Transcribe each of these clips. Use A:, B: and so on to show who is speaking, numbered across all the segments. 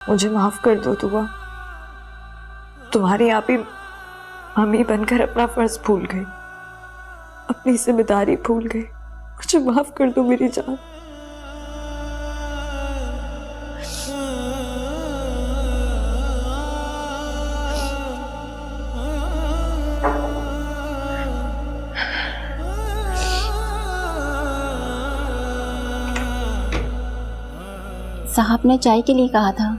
A: मुझे माफ कर दो दुआ। तुम्हारी आप ही मम्मी बनकर अपना फर्ज भूल गई, अपनी जिम्मेदारी भूल गई। मुझे माफ कर दो मेरी जान।
B: साहब ने चाय के लिए कहा था।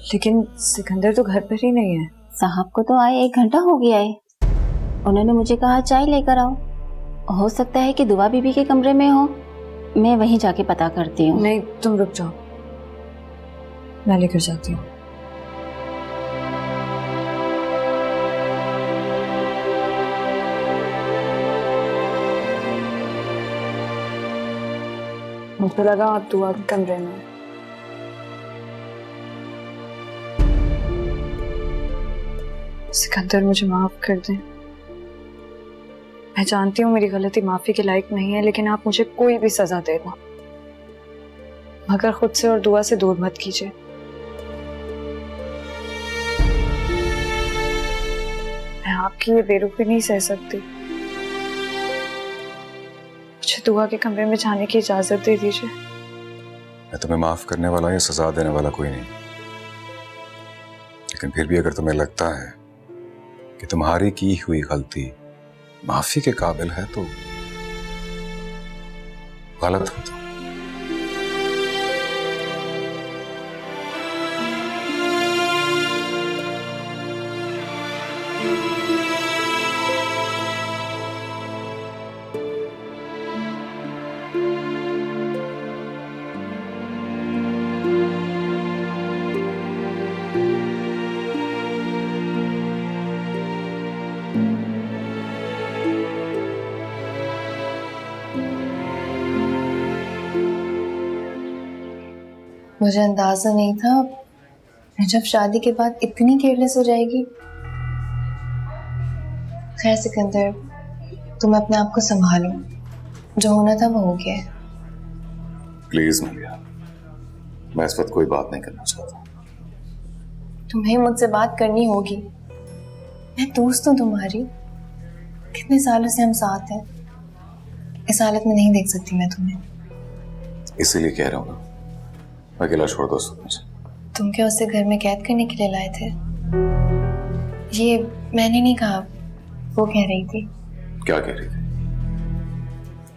A: लेकिन सिकंदर तो घर पर ही नहीं है।
B: साहब को तो आए 1 घंटा हो गया है। उन्होंने मुझे कहा चाय लेकर आओ। हो सकता है कि दुआ बीबी के कमरे में हो। मैं वहीं जाके पता करती हूँ।
A: नहीं, तुम रुक जाओ, मैं लेकर जाती हूँ। मुझे लगा आप दुआ के कमरे में। सिकंदर, मुझे माफ कर दें। मैं जानती हूँ मेरी गलती माफी के लायक नहीं है, लेकिन आप मुझे कोई भी सजा देना, मगर खुद से और दुआ से दूर मत कीजिए। मैं आपकी ये बेरुखी नहीं सह सकती। मुझे दुआ के कमरे में जाने की इजाजत दे दीजिए।
C: मैं तुम्हें माफ करने वाला या सजा देने वाला कोई नहीं, लेकिन फिर भी अगर तुम्हें लगता है कि तुम्हारी की हुई गलती माफी के काबिल है तो गलत हो तुम।
D: मुझे अंदाजा नहीं था जब शादी के बाद इतनी केयरलेस हो जाएगी। खैर सिकंदर, तुम अपने आप को संभालो। जो होना था वो हो गया है।
C: प्लीज मलिया, मैं इस वक्त कोई बात नहीं करना चाहता।
D: तुम्हें मुझसे बात करनी होगी। मैं दोस्त हूँ तुम्हारी, कितने सालों से हम साथ हैं। इस हालत में नहीं देख सकती मैं तुम्हें।
C: इसीलिए कह रहा हूँ ना, अकेला छोड़ दो मुझे।
D: तुम क्या उसे घर में कैद करने के लिए लाए थे? ये मैंने नहीं कहा, वो कह रही थी।
C: क्या कह रही थी?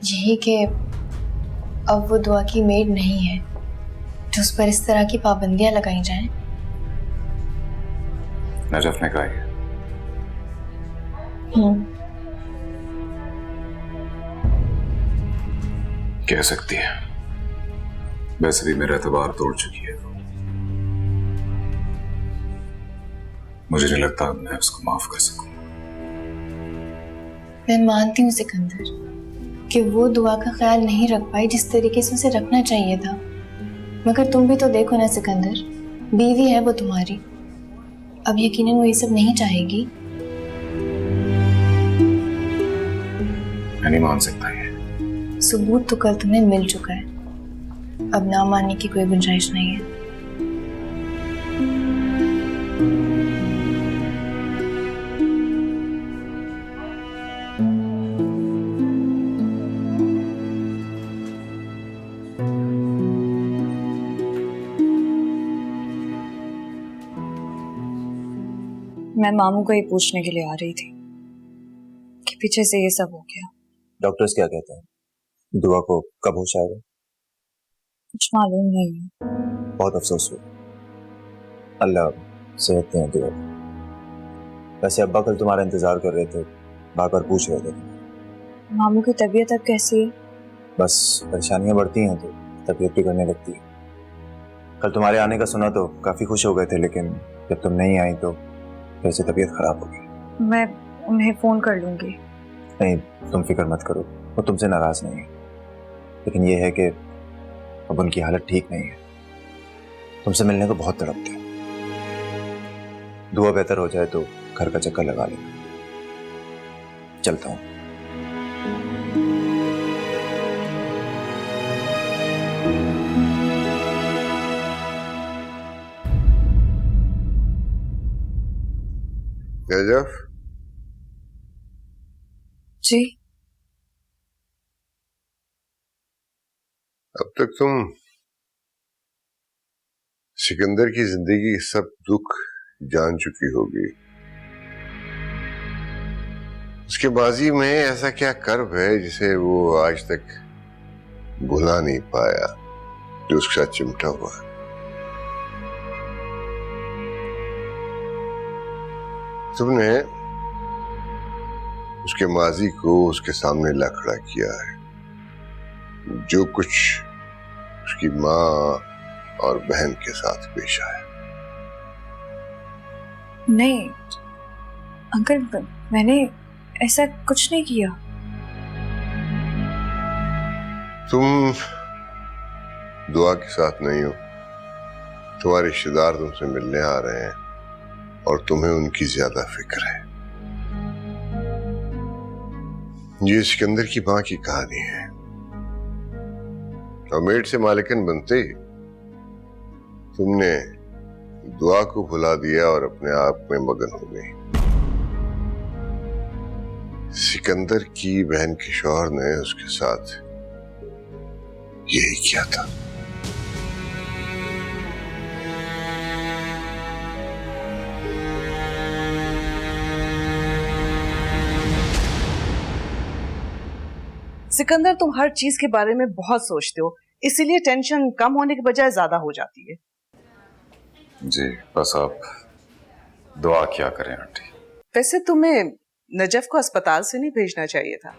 D: यही कि अब वो दुआ की मेड नहीं है जो उस पर इस तरह की पाबंदियां लगाई जाएं।
C: नजफ ने कहा है। कह सकती है, वैसे भी मेरा एतबार तोड़ चुकी है। मुझे नहीं लगता मैं उसको माफ कर सकूं।
D: मैं मानती हूँ सिकंदर कि वो दुआ का ख्याल नहीं रख पाई जिस तरीके से उसे रखना चाहिए था, मगर तुम भी तो देखो ना सिकंदर, बीवी है वो तुम्हारी। अब यकीनन वो ये सब नहीं चाहेगी।
C: मैं नहीं मान सकता ये।
D: सबूत तो कल तुम्हें मिल चुका है, अब ना मानने की कोई गुंजाइश नहीं है।
A: मैं मामू को ये पूछने के लिए आ रही थी कि पीछे से ये सब हो गया।
E: डॉक्टर्स क्या कहते हैं? दुआ को कब होश आएगा?
A: कुछ मालूम नहीं है।
E: बहुत अफसोस हुआ। अल्लाह सेहत दें दुआ। वैसे अब्बा कल तुम्हारा इंतजार कर रहे थे, बार बार पूछ रहे थे।
A: मामू की तबीयत अब कैसी है?
E: बस परेशानियां बढ़ती हैं तो तबीयत भी करने लगती है। कल तुम्हारे आने का सुना तो काफी खुश हो गए थे, लेकिन जब तुम नहीं आई तो फिर से तबीयत खराब हो गई।
A: मैं उन्हें फोन कर लूंगी।
E: नहीं, तुम फिक्र मत करो, वो तुमसे नाराज नहीं है, लेकिन ये है कि अब उनकी हालत ठीक नहीं है। तुमसे मिलने को बहुत तड़पते हैं। दुआ बेहतर हो जाए तो घर का चक्कर लगा लेना। चलता हूँ।
F: नजफ,
A: जी
F: अब तक तुम सिकंदर की जिंदगी के सब दुख जान चुकी होगी। उसके माजी में ऐसा क्या कर्ब है जिसे वो आज तक भुला नहीं पाया, जो उसके साथ चिमटा हुआ। तुमने उसके माजी को उसके सामने ला खड़ा किया है। जो कुछ उसकी माँ और बहन के साथ पेश आया।
A: नहीं अंकल, मैंने ऐसा कुछ नहीं किया।
F: तुम दुआ के साथ नहीं हो। तुम्हारे रिश्तेदार तुमसे मिलने आ रहे हैं और तुम्हें उनकी ज्यादा फिक्र है। ये सिकंदर की मां की कहानी है। और मेड से मालिकन बनते ही तुमने दुआ को भुला दिया और अपने आप में मगन हो गई। सिकंदर की बहन के शौहर ने उसके साथ यही किया था।
G: सिकंदर, तुम हर चीज के बारे में बहुत सोचते हो, इसीलिए टेंशन कम होने के बजाय ज्यादा हो जाती है।
C: जी बस आप दुआ क्या करें आंटी।
G: वैसे तुम्हें नजफ को अस्पताल से नहीं भेजना चाहिए था।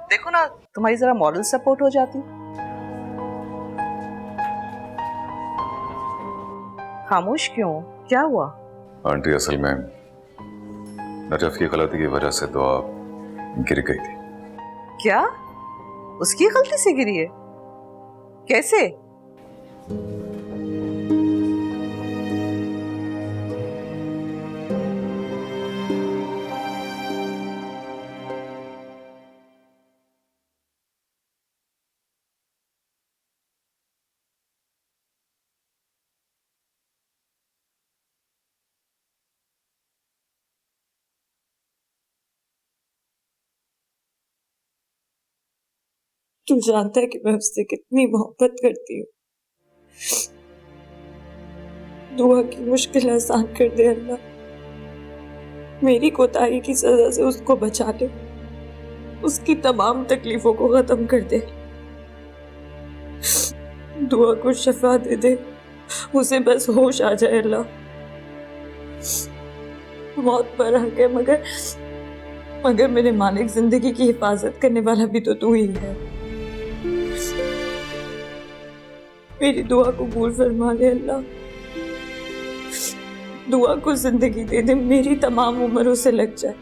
G: देखो ना, तुम्हारी जरा मॉरल सपोर्ट हो जाती। खामोश क्यों, क्या हुआ?
C: आंटी असल में नजफ की गलती की वजह से दुआ गिर गई थी।
G: क्या? उसकी गलती से गिरी है? कैसे?
A: तू जानता है कि मैं उससे कितनी मोहब्बत करती हूँ। दुआ की मुश्किल आसान कर दे अल्लाह। मेरी कोताही की सजा से उसको बचा ले, उसकी तमाम तकलीफों को खत्म कर दे। दुआ को शफा दे दे, उसे बस होश आ जाए अल्लाह। मौत पर हक है, मगर मेरे मालिक जिंदगी की हिफाजत करने वाला भी तो तू ही है। मेरी दुआ को कबूल फरमा ले अल्लाह। दुआ को जिंदगी दे दे, मेरी तमाम उम्र उसे लग जाए।